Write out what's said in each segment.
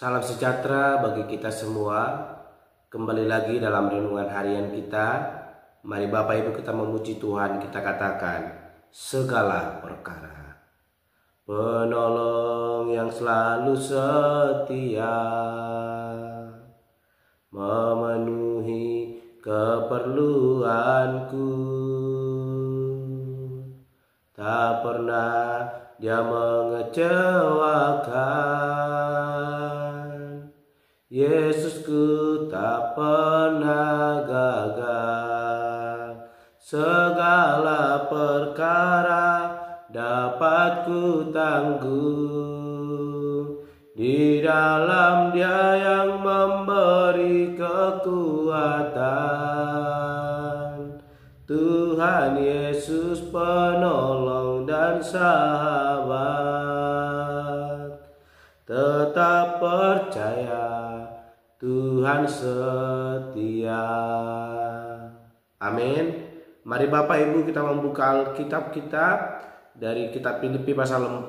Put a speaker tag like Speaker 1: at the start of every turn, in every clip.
Speaker 1: Salam sejahtera bagi kita semua. Kembali lagi dalam renungan harian kita. Mari Bapak Ibu kita memuji Tuhan, kita katakan segala perkara. Penolong yang selalu setia, memenuhi keperluanku. Tak pernah Dia mengecewakan. Yesusku tak pernah gagal. Segala perkara dapat ku tanggung di dalam Dia yang memberi kekuatan. Tuhan Yesus penolong dan sahabat. Tetap percaya, Tuhan setia. Amin. Mari Bapak Ibu kita membuka Alkitab kita dari kitab Filipi pasal 4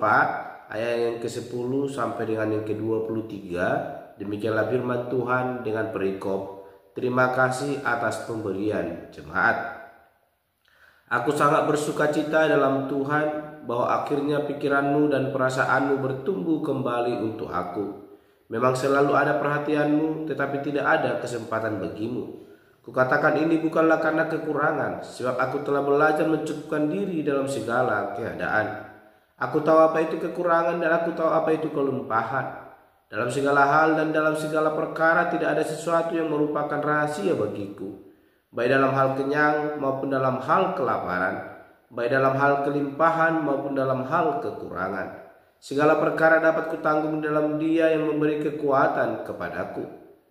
Speaker 1: ayat yang ke-10 sampai dengan yang ke-23. Demikianlah firman Tuhan dengan perikop terima kasih atas pemberian jemaat. Aku sangat bersukacita dalam Tuhan bahwa akhirnya pikiranmu dan perasaanmu bertumbuh kembali untuk aku. Memang selalu ada perhatianmu, tetapi tidak ada kesempatan bagimu. Kukatakan ini bukanlah karena kekurangan, sebab aku telah belajar mencukupkan diri dalam segala keadaan. Aku tahu apa itu kekurangan dan aku tahu apa itu kelimpahan. Dalam segala hal dan dalam segala perkara tidak ada sesuatu yang merupakan rahasia bagiku. Baik dalam hal kenyang maupun dalam hal kelaparan, baik dalam hal kelimpahan maupun dalam hal kekurangan. Segala perkara dapat kutanggung dalam Dia yang memberi kekuatan kepadaku.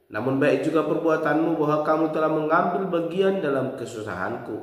Speaker 1: Namun baik juga perbuatanmu bahwa kamu telah mengambil bagian dalam kesusahanku.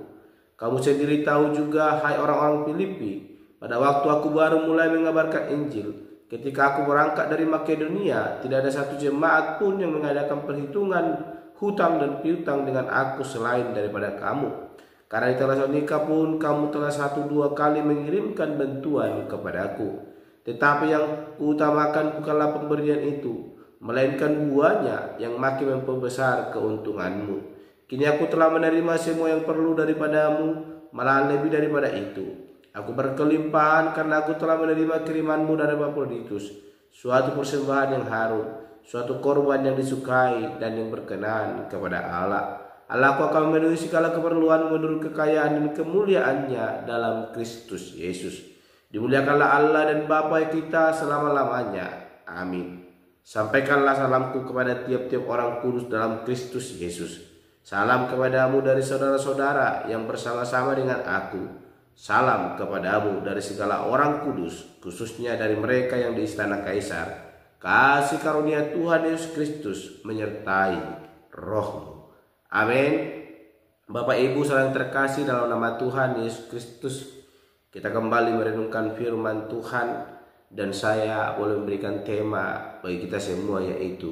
Speaker 1: Kamu sendiri tahu juga, hai orang-orang Filipi, pada waktu aku baru mulai mengabarkan Injil, ketika aku berangkat dari Makedonia, tidak ada satu jemaat pun yang mengadakan perhitungan hutang dan piutang dengan aku selain daripada kamu. Karena di Tesalonika pun kamu telah 1-2 kali mengirimkan bantuan kepadaku. Tetapi yang kuutamakan bukanlah pemberian itu, melainkan buahnya yang makin memperbesar keuntunganmu. Kini aku telah menerima semua yang perlu daripadamu, malah lebih daripada itu. Aku berkelimpahan karena aku telah menerima kirimanmu dari Epaphroditus, suatu persembahan yang harum, suatu korban yang disukai dan yang berkenan kepada Allah. Allahku akan memenuhi segala keperluan menurut kekayaan dan kemuliaannya dalam Kristus Yesus. Dimuliakanlah Allah dan Bapa kita selama-lamanya. Amin. Sampaikanlah salamku kepada tiap-tiap orang kudus dalam Kristus Yesus. Salam kepadamu dari saudara-saudara yang bersama-sama dengan aku. Salam kepadamu dari segala orang kudus, khususnya dari mereka yang di istana Kaisar. Kasih karunia Tuhan Yesus Kristus menyertai rohmu. Amin. Bapak Ibu saudara terkasih dalam nama Tuhan Yesus Kristus, kita kembali merenungkan firman Tuhan, dan saya boleh memberikan tema bagi kita semua, yaitu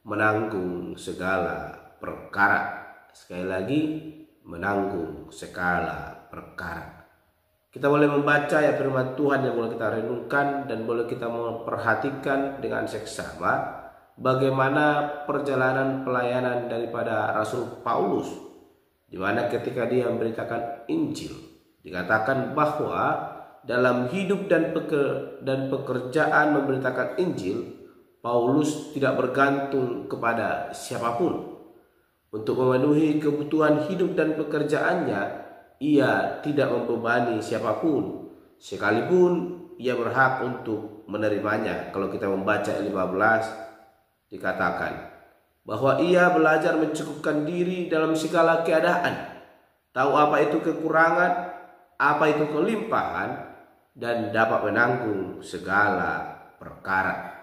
Speaker 1: menanggung segala perkara. Sekali lagi, menanggung segala perkara. Kita boleh membaca ya firman Tuhan yang boleh kita renungkan dan boleh kita memperhatikan dengan seksama bagaimana perjalanan pelayanan daripada Rasul Paulus, di mana ketika dia memberitakan Injil, dikatakan bahwa dalam hidup dan pekerjaan memberitakan Injil, Paulus tidak bergantung kepada siapapun. Untuk memenuhi kebutuhan hidup dan pekerjaannya, ia tidak membebani siapapun, sekalipun ia berhak untuk menerimanya. Kalau kita membaca 15, dikatakan bahwa ia belajar mencukupkan diri dalam segala keadaan, tahu apa itu kekurangan, apa itu kelimpahan, dan dapat menanggung segala perkara.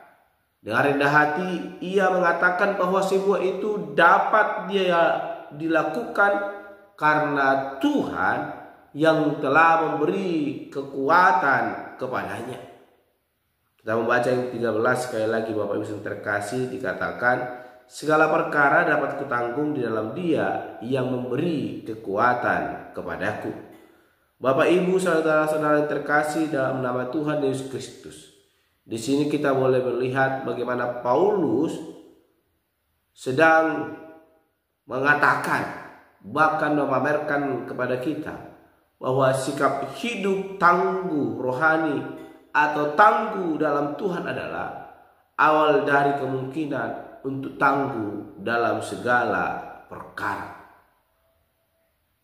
Speaker 1: Dengan rendah hati ia mengatakan bahwa semua itu dapat dia dilakukan karena Tuhan yang telah memberi kekuatan kepadanya. Kita membaca yang 13 sekali lagi Bapak Ibu terkasih, dikatakan segala perkara dapat kutanggung di dalam Dia yang memberi kekuatan kepadaku. Bapak Ibu saudara-saudara yang terkasih dalam nama Tuhan Yesus Kristus, Di sini kita boleh melihat bagaimana Paulus sedang mengatakan, bahkan memamerkan kepada kita bahwa sikap hidup tangguh rohani atau tangguh dalam Tuhan adalah awal dari kemungkinan untuk tangguh dalam segala perkara.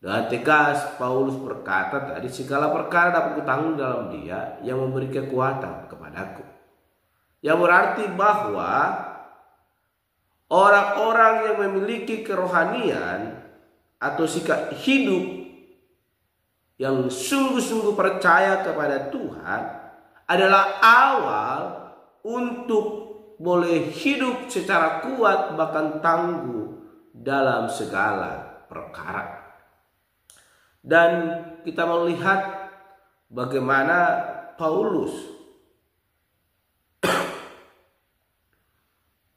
Speaker 1: Dengan tegas Paulus berkata tadi, segala perkara dapat kutanggung dalam Dia yang memberi kekuatan kepadaku. Yang berarti bahwa orang-orang yang memiliki kerohanian atau sikap hidup yang sungguh-sungguh percaya kepada Tuhan adalah awal untuk boleh hidup secara kuat bahkan tangguh dalam segala perkara. Dan kita melihat bagaimana Paulus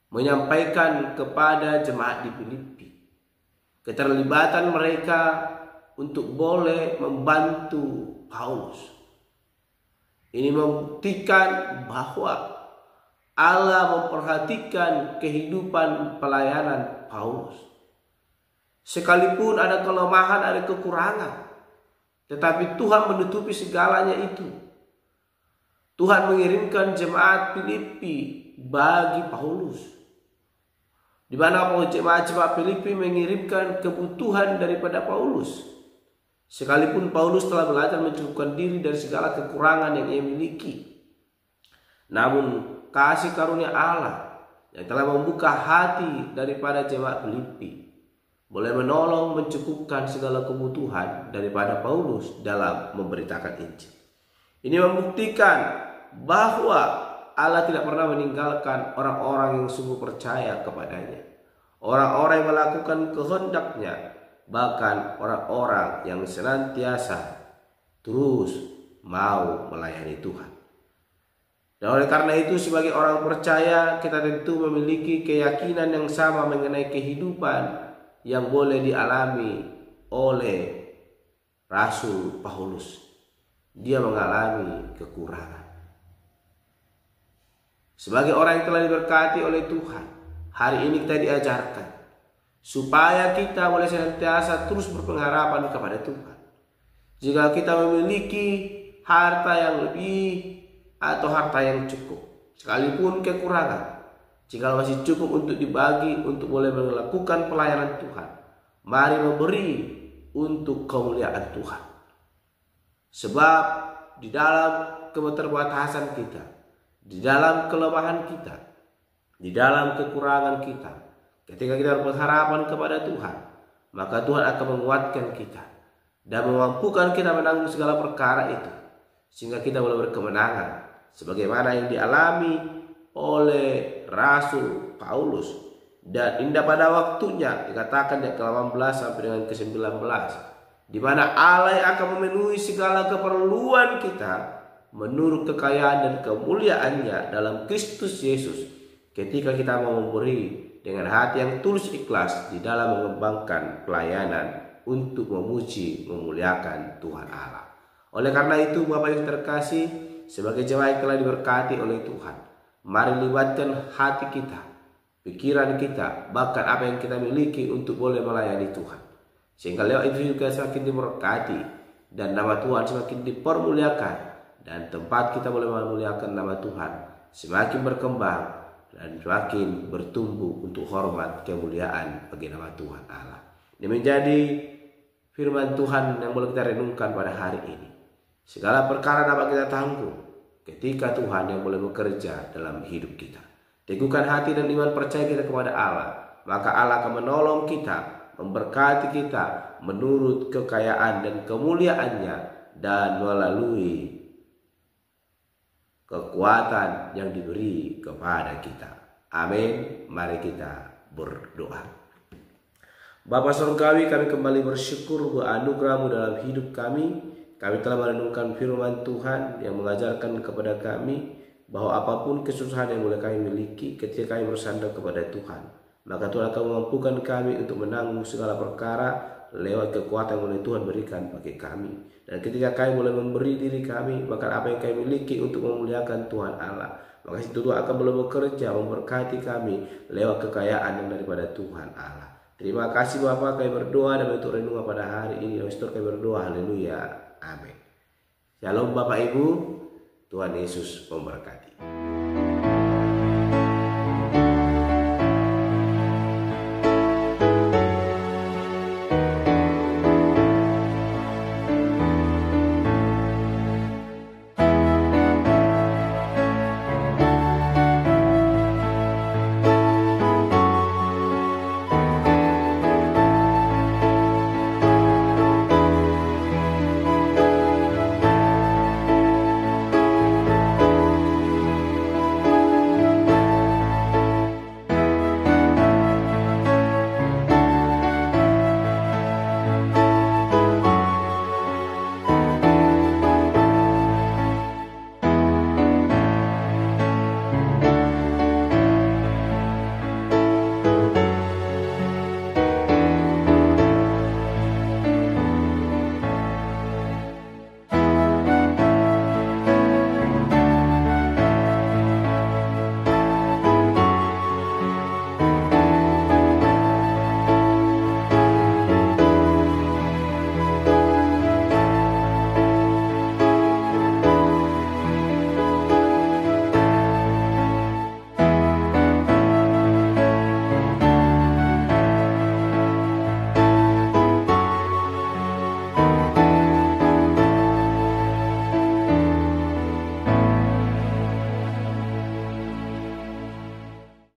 Speaker 1: menyampaikan kepada jemaat di Filipi keterlibatan mereka untuk boleh membantu Paulus. Ini membuktikan bahwa Allah memperhatikan kehidupan pelayanan Paulus. Sekalipun ada kelemahan, ada kekurangan, tetapi Tuhan menutupi segalanya itu. Tuhan mengirimkan jemaat Filipi bagi Paulus, di mana jemaat Filipi mengirimkan kebutuhan daripada Paulus. Sekalipun Paulus telah belajar mencukupkan diri dari segala kekurangan yang ia miliki, namun kasih karunia Allah yang telah membuka hati daripada jemaat Filipi boleh menolong mencukupkan segala kebutuhan daripada Paulus dalam memberitakan Injil. Ini membuktikan bahwa Allah tidak pernah meninggalkan orang-orang yang sungguh percaya kepadanya, orang-orang yang melakukan kehendaknya, bahkan orang-orang yang senantiasa terus mau melayani Tuhan. Dan oleh karena itu, sebagai orang percaya, kita tentu memiliki keyakinan yang sama mengenai kehidupan yang boleh dialami oleh Rasul Paulus. Dia mengalami kekurangan. Sebagai orang yang telah diberkati oleh Tuhan, hari ini kita diajarkan supaya kita boleh senantiasa terus berpengharapan kepada Tuhan. Jika kita memiliki harta yang lebih atau harta yang cukup, sekalipun kekurangan, jika masih cukup untuk dibagi, untuk boleh melakukan pelayanan Tuhan, mari memberi untuk kemuliaan Tuhan. Sebab di dalam keterbatasan kita, di dalam kelemahan kita, di dalam kekurangan kita, ketika kita berharapan kepada Tuhan, maka Tuhan akan menguatkan kita dan memampukan kita menanggung segala perkara itu, sehingga kita boleh berkemenangan sebagaimana yang dialami oleh Rasul Paulus. Dan indah pada waktunya dikatakan ayat ke-18 sampai dengan ke-19, di mana Allah yang akan memenuhi segala keperluan kita menurut kekayaan dan kemuliaannya dalam Kristus Yesus, ketika kita mau memberi dengan hati yang tulus ikhlas di dalam mengembangkan pelayanan untuk memuji memuliakan Tuhan Allah. Oleh karena itu, Bapak Ibu terkasih, sebagai jemaat yang telah diberkati oleh Tuhan, mari libatkan hati kita, pikiran kita, bahkan apa yang kita miliki untuk boleh melayani Tuhan. Sehingga lewat itu juga semakin diberkati dan nama Tuhan semakin dipermuliakan, dan tempat kita boleh memuliakan nama Tuhan semakin berkembang dan semakin bertumbuh untuk hormat kemuliaan bagi nama Tuhan Allah. Ini menjadi firman Tuhan yang boleh kita renungkan pada hari ini. Segala perkara dapat kita tanggung ketika Tuhan yang boleh bekerja dalam hidup kita. Teguhkan hati dan iman percaya kita kepada Allah, maka Allah akan menolong kita, memberkati kita menurut kekayaan dan kemuliaannya, dan melalui kekuatan yang diberi kepada kita. Amin. Mari kita berdoa. Bapa Surgawi, kami kembali bersyukur buat anugerah-Mu dalam hidup kami. Kami telah merenungkan firman Tuhan yang mengajarkan kepada kami bahwa apapun kesusahan yang boleh kami miliki, ketika kami bersandar kepada Tuhan, maka Tuhan akan memampukan kami untuk menanggung segala perkara lewat kekuatan yang boleh Tuhan berikan bagi kami. Dan ketika kami boleh memberi diri kami, maka apa yang kami miliki untuk memuliakan Tuhan Allah, Maka itu Tuhan akan boleh bekerja memberkati kami lewat kekayaan yang daripada Tuhan Allah. Terima kasih Bapak, kami berdoa dan untuk renungan pada hari ini. Kami berdoa, haleluya, amin. Shalom Bapak Ibu, Tuhan Yesus memberkati.